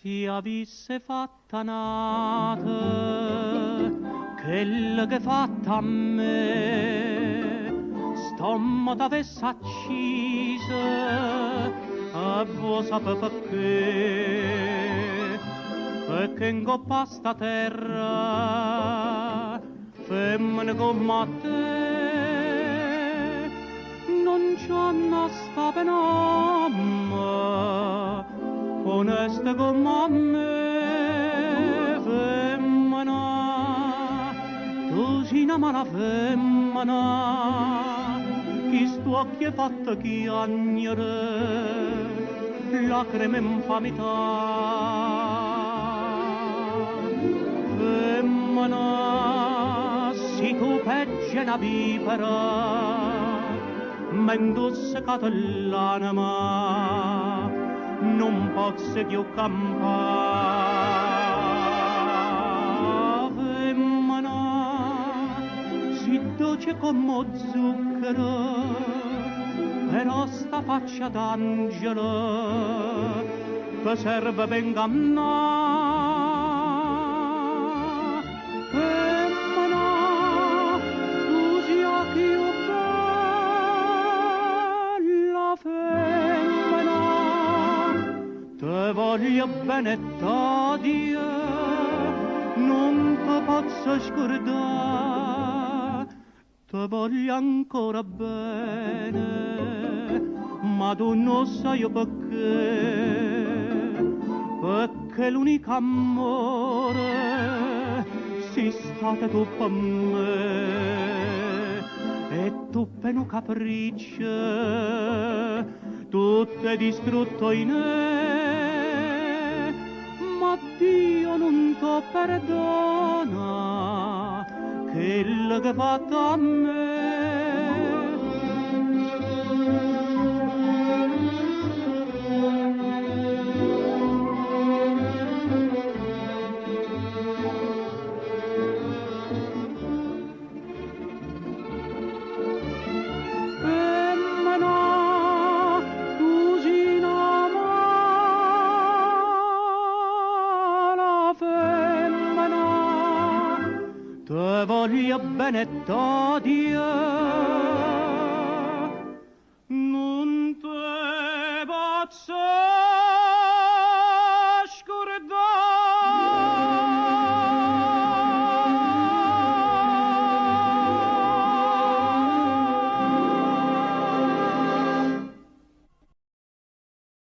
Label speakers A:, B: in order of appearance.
A: si avesse fatta nata quella che fatta a me, stomma t'avesse accisa e vuoi sapere perché in coppa sta terra femmine come te non c'hanno sta penamma onesta come me femmina tu sei una mala femmina chi sto occhi è fatta chiagnere lacrime infamità femmina si tu pegge una vipera m'indusse l'anima non posso più campare femmina si dolce come zucchero però sta faccia d'angelo che serve ben ingannare femmina tu sia più bella femmina te voglio bene t'odio non te posso scordare te voglio ancora bene ma tu non sai perché l'unico amore sei stata tu per me e tu per un capriccio tutto è distrutto in me ma Dio non ti perdona quello che fa a me te voglio bene t'odio